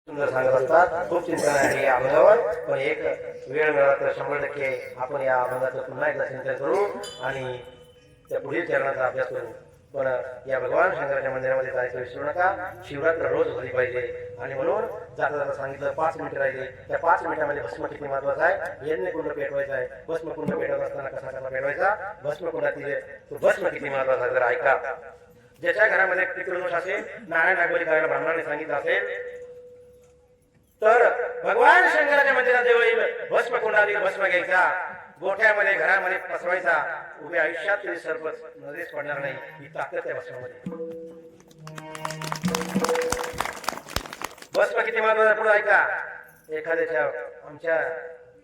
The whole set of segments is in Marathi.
सुंदर सांगत असतात. खूप चिंतन आहे या अभंगावर, पण एक वेळ मिळाला तर 100% आपण या अभंगाचं पुन्हा एकदा चिंतन करू आणि त्या पुढील चरणाचा अभ्यास करू. पण या भगवान शंकराच्या मंदिरामध्ये जायचं विसरू नका. शिवरात्र रोज झाली पाहिजे आणि म्हणून जाता जाता सांगितलं 5 मिनिटं राहिले. त्या 5 मिनिटामध्ये भस्म किती महत्वाचा आहे, यज्ञकुंड पेटवायचा आहे. भस्मकुंड पेटवत असताना कसा कसा पेटवायचा, भस्मकुंडातील तो भस्म किती महत्वाचा आहे जरा ऐका. ज्याच्या घरामध्ये पितृदोष असेल, नारायण नागबली करायला ब्राह्मणाने सांगितलं असेल, तर भगवान शंकराच्या मंदिरात जेव्हा भस्मकुंडातील भस्म घ्यायचा, गोठ्यामध्ये घरामध्ये पसरवायचा, उभ्या आयुष्यात तरी सर्प नजरेस पडणार नाही, ही ताकद त्या भस्मामध्ये. भस्म किती महत्वाचा पुढे ऐका. एखाद्याच्या आमच्या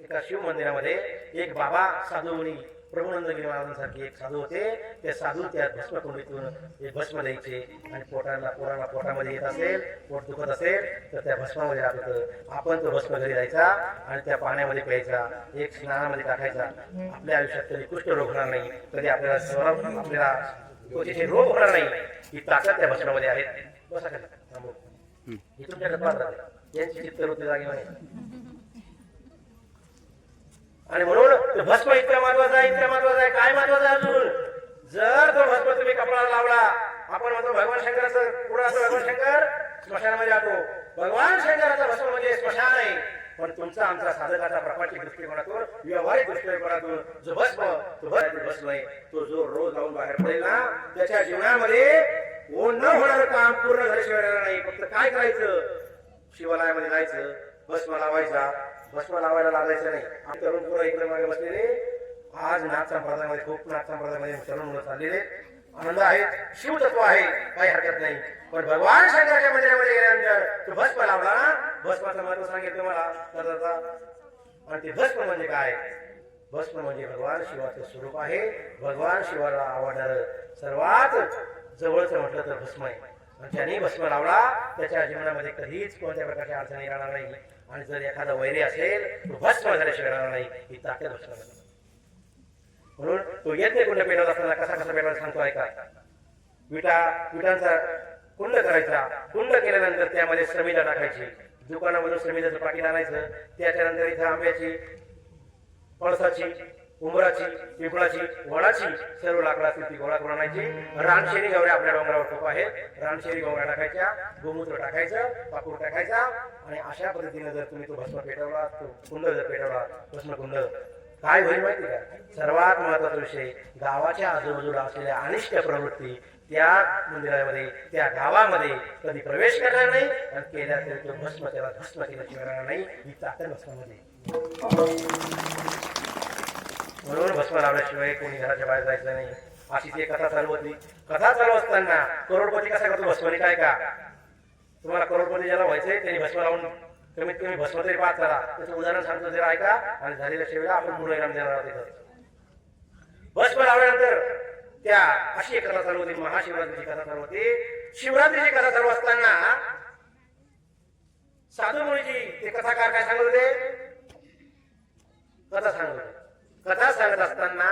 एका शिव मंदिरामध्ये एक बाबा साधू मुनी प्रभुनंदगिरी महाराजांसारखे एक साधू होते. ते साधू त्या भस्मकुंडीतून एक भस्म द्यायचे आणि पोराला पोटामध्ये येत असेल, पोट दुखत असेल तर त्या भस्मामध्ये राहत होतं. आपण तो भस्म घरी जायचा आणि त्या पाण्यामध्ये प्यायचा, एक स्नानामध्ये टाकायचा. आपल्या आयुष्यात कधी कुष्ठरोग होणार नाही, कधी आपल्याला त्वचेचे रोग होणार नाही. ही ताकद त्या भस्मामध्ये आहे. बसा खाली थांबू. ही तुमच्याकडे पाहत राहते, यांची चित्तवृत्ती जागी नाही. आणि म्हणून भस्म इतका महत्वाचा आहे, इतका महत्वाचा आहे. काय महत्वाचं आहे अजून, जर तो भस्म तुम्ही कपाळाला लावला, आपण म्हणतो भगवान शंकराचं पुढे असतो, भगवान शंकर स्मशानामध्ये जातो. भगवान शंकराचा भस्म म्हणजे स्मशान आहे. पण तुमचा आमचा साधकाचा प्रपंच दृष्टिकोनातून, व्यावहारिक दृष्टिकोनातून जो भस्म आहे, तो जो रोज लावून बाहेर पडेल ना, त्याच्या जीवनामध्ये न होणारं काम पूर्ण झाल्याशिवाय राहणार नाही. फक्त काय करायचं, शिवालयामध्ये जायचं, भस्म लावायचा. भस्म लावायला लागायचं नाही. तरुण पोरं इकडे मागे बसलेले, आज नाथ संप्रदायामध्ये खूप नाथ संप्रदायामध्ये तरुण मुलं चाललेले, आनंद आहे, शिवतत्व आहे, काही हरकत नाही. पण भगवान शंकराच्या मंदिरामध्ये गेल्यानंतर तो भस्म लावला ना, भस्माचं महत्व सांगितलं तुम्हाला. आणि ते भस्म म्हणजे काय, भस्म म्हणजे भगवान शिवाचं स्वरूप आहे. भगवान शिवाला आवडणारं सर्वात जवळचं म्हटलं तर भस्म आहे. आणि ज्यांनी भस्म लावला त्याच्या जीवनामध्ये कधीच कोणत्या प्रकारच्या अडचणी राहणार नाही. आणि जर एखादा वैरी असेल, तो भस्म झाल्याशिवाय राहणार नाही. ही ताकद भस्म. म्हणून तो यज्ञकुंड पेटवत असताना कसा कसा पेटवायचा सांगतो ऐका. विटांचा कुंड करायचा. कुंड केल्यानंतर त्यामध्ये समिधा टाकायची. दुकानामधून समिधाचं पाकिट आणायचं. त्याच्यानंतर इथं आंब्याची, पळसाची, उंबराची, पिंपळाची, वडाची सर्व लाकडं असतील ती गोळा करून आणायची. रानशेरी गवऱ्या आपल्या डोंगरावर खूप आहेत, रानशेरी गवऱ्या टाकायच्या, गोमूत्र टाकायचं, पापूर टाकायचा. आणि अशा पद्धतीने जर तुम्ही तो भस्म पेटवला, तो कुंड जर पेटवला, भस्मकुंड, काय होईल माहिती का, सर्वात महत्वाचा विषय, गावाच्या आजूबाजूला असलेल्या अनिष्ट प्रवृत्ती त्या मंदिरामध्ये, त्या गावामध्ये कधी प्रवेश करणार नाही. आणि केल्या तरी तो भस्म त्याला भस्म केल्याशिवाय राहणार नाही. ही ताकद भस्मामध्ये. म्हणून भस्म लावल्याशिवाय कोणी घराच्या बाहेर जायचं नाही. अशी ती कथा चालू होती. कथा चालू असताना करोडपती कसा करतो भस्मने, काय का तुम्हाला करोडपती ज्याला व्हायचंय त्यांनी भस्म लावून कमीत कमी भस्म तरी पाच करा. त्याचं उदाहरण सांगतो जरा ऐका. आणि झालेल्या शेवेला आपण पुढे इनाम देणार आहोत. भस्म लावल्यानंतर त्या अशी एक कथा चालू होती, महाशिवरात्रीची कथा चालू होती. शिवरात्रीची कथा चालू असताना साधू मुनीची ते कथाकार काय सांगत होते, कथा सांगत होते. कथा सांगत असताना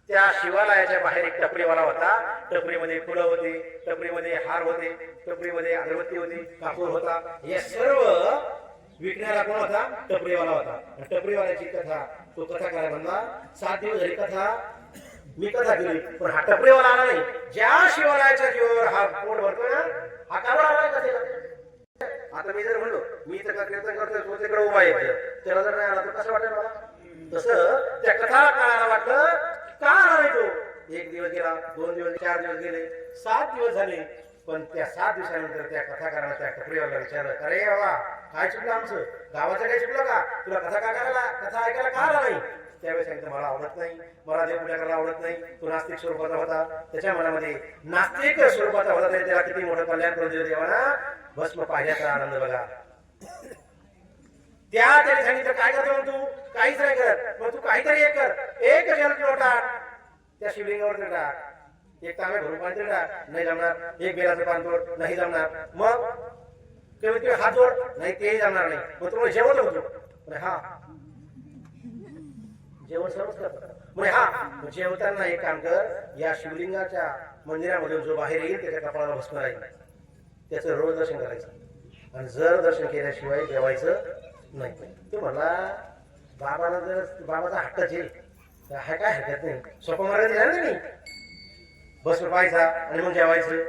त्या शिवालयाच्या बाहेर एक टपरीवाला होता. टपरीमध्ये फुलं होती, टपरीमध्ये हार होते, टपरीमध्ये अगरबत्ती होती, कापूर होता. हे सर्व विकणारा कोण होता, टपरीवाला होता. टपरीवाल्याची कथा तो कथाकार म्हणला, 7 दिवस झाली कथा मी कथा केली, पण हा टपरीवाला आला नाही. ज्या शिवालयाच्या जीवावर हा पोट भरतो ना, हा कावडा आला कथेला. आता मी जर म्हणलो मी तर कीर्तन करतोय, स्वतःकडे उभा आहे, त्याला जर नाही आला तर कसं वाटेल मला. तसं त्या कथाकाराला वाटलं का आला नाही तो. 1 दिवस गेला, 2 दिवस, 4 दिवस गेले, 7 दिवस झाले. पण त्या 7 दिवसानंतर त्या कथाकाराला त्या टपरीवाला विचारलं, अरे बाबा काय चुकलं आमचं, गावाचं काय चुकलं का, तुला कथा का करायला, कथा ऐकायला का आला नाही. त्यावेळेस सांगितलं मला आवडत नाही, मला देवपूजा करायला आवडत नाही. तो नास्तिक स्वरूपाचा होता. त्याच्या मनामध्ये नास्तिक स्वरूपाचा होता तरी त्याला किती मोठं कल्याण करून दिलं देवाना. भस्म पाहिल्याचा आनंद बघा. त्याने सांगितलं काय करतो मग तू, काहीच नाही करत, मग तू काहीतरी एक कर. एक जल लोटा त्या शिवलिंगावर टाक, एक तांबे भरून पाणी टाक, नाही जमणार. एक बेलाचं पान तोड, नाही जमणार. मग कमीत कमी हात जोड, नाही तेही जमणार नाही. मग तुम्हाला जेवण होतो, हा जेवण सर्वच करतात. म्हणजे हा जेवताना एक काम कर, या शिवलिंगाच्या मंदिरामधून जो बाहेर येईल त्याच्या कपाळाला भस्म राहील, त्याचं रोज दर्शन करायचं. आणि जर दर्शन केल्याशिवाय जेवायचं नाही. तो म्हणला बाबाला जर बाबाचा हट्टच येईल तर हा काय हरकत नाही, सोपा मार्ग दिला ना मी, बस पाहायचा आणि मग जेवायचं,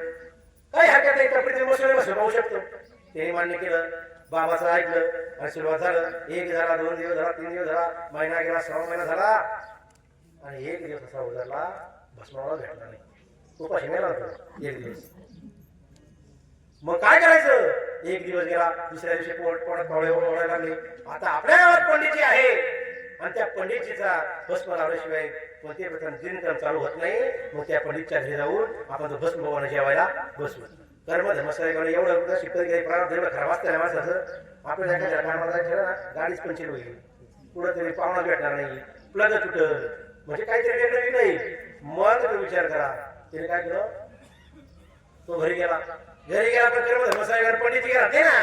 काही हरकत नाही, कपडे बसून बसून पाहू शकतो. त्याने मान्य केलं, बाबाचं ऐकलं आणि सुरुवात झालं. 1 झाला, 2 दिवस झाला, 3 दिवस झाला, महिना गेला, 6 महिना झाला आणि 1 दिवस असा उजाडला भस्माला भेटला नाही. उपाशी मेला होता 1 दिवस. मग काय करायचं? 1 दिवस गेला, दुसऱ्या दिवशी पोटात थोडे ओढायला लागले. आता आपल्या गावात पंडितजी आहे आणि त्या पंडितजीचा भस्म लावल्याशिवाय कोणते प्रथम दिनक्रम चालू होत नाही. मग त्या पंडितच्या घरी जाऊन आपण तो भस्म भगवान जेवायला बसलो. कर्म धर्मस्थळाकडे एवढं शिकत गेले, प्रारब्ध एवढं खराब असतं ना माणसाचं. आपल्या एखाद्या कामाला जायचं ना, गाडीच पंचर होईल, पुढं तरी पाहुणा भेटणार नाही, प्लग तुटल, म्हणजे काहीतरी वेगळं नाही. मग तो विचार करा. त्याने काय केलं, तो घरी गेला पण कर्म धर्मस्थळाकडे पंडितजी गेला ते ना,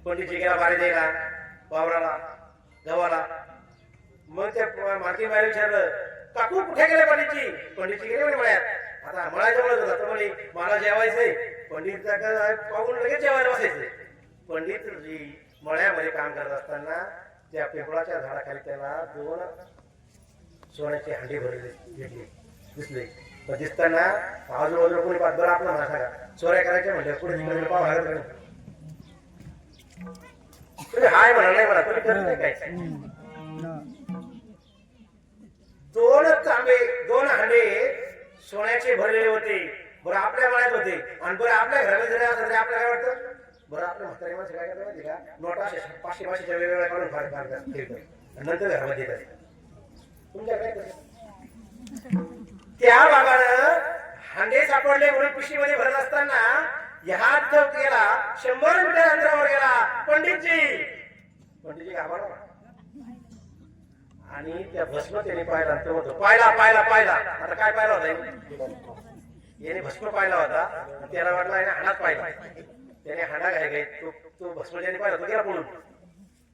पंडितजी गेला बारी द्यायला वावराला गव्हाला. मग त्या मालकी बाहेर विचारलं, काकू कुठे गेले पंडितजी? पंडितजी गेले म्हणे मळ्यात. आता मळा जवळ होता, तर म्हणे मला जेवायचंय. पंडित पाहून लगेच जेवायला बसायचंय. पंडितजी मळ्यामध्ये काम करत असताना त्या पिंपळाच्या झाडाखाली त्याला 2 सोन्याचे हांडी भरले भेटले दिसले. पण दिसताना आजूबाजूला कोणी पाहत, बरं आपला मला सांगा, चोऱ्या करायच्या म्हणजे पुढे तिकडे पाव लागत नाही, तुम्ही हाय म्हणा नाही म्हणा, तुम्ही करत नाही काय. 2 तांबे 2 हांडे सोन्याचे भरलेले होते. बरं आपल्या मळ्यात होते आणि बरं आपल्या घरात जरी असं तरी आपल्याला काय वाटतं, बरं आपल्या म्हातारी माणसं काय करतात माहिती का, नोटा 500-500च्या वेगवेगळ्या काढून फार ठेवतात नंतर घरामध्ये येतात. तुमच्या काय त्या बाबानं हांडे सापडले म्हणून पिशवीमध्ये भरत असताना ह्या ठेव गेला, 100 मीटर अंतरावर गेला पंडितजी घाबरला आणि त्या भस्म त्याने पाहिला. तो म्हणतो पाहिला. आता काय पाहिला होता याने? भस्म पाहिला होता. त्याला वाटला याने हाडात पाहिला. त्याने हाडा घाय तो भस्म ज्याने पाहिला तो गेला पळून.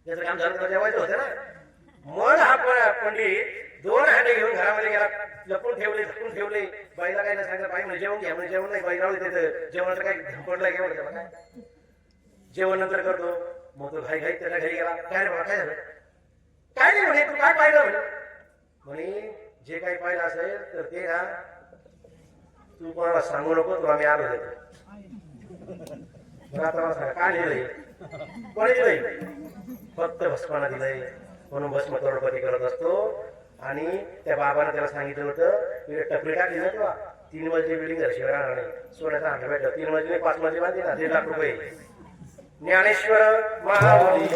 त्याचं काम झालं, जेवायचं होतं ना. मग हा पंडित 2 हांडे घेऊन घरामध्ये गेला, लपून ठेवले, झाकून ठेवले. बाईला काय नाही सांगितलं, बाई म्हणजे जेवण घ्या, म्हणजे जेवण नाही. बाई राहू देत, जेवणाचं काय धमपडलं घेऊन त्याला काय, जेवण नंतर करतो. मग तो घाई त्याच्या घरी गेला. काय रे बाबा काय झालं? काय नाही म्हणे, तू काय पाहिलं म्हणे? जे काही पाहिलं असेल तर ते ना तू कोणाला सांगू नको, तुला मी आलो देतो. बरं आता मला सांगा काय लिहिलंय, कोणी दिलंय? फक्त भस्माना दिलंय. म्हणून भस्म करोडपती करत असतो. आणि त्या बाबानं त्याला सांगितलं होतं, टपरी टाकली ना तेव्हा 3 मजली बिल्डिंग घरशिवाय राहणार नाही. सोन्याचा हांडा भेटला, 3 मजली 5 मजली बांधली ना, 1.5 लाख रुपये. ज्ञानेश्वर महाबोधी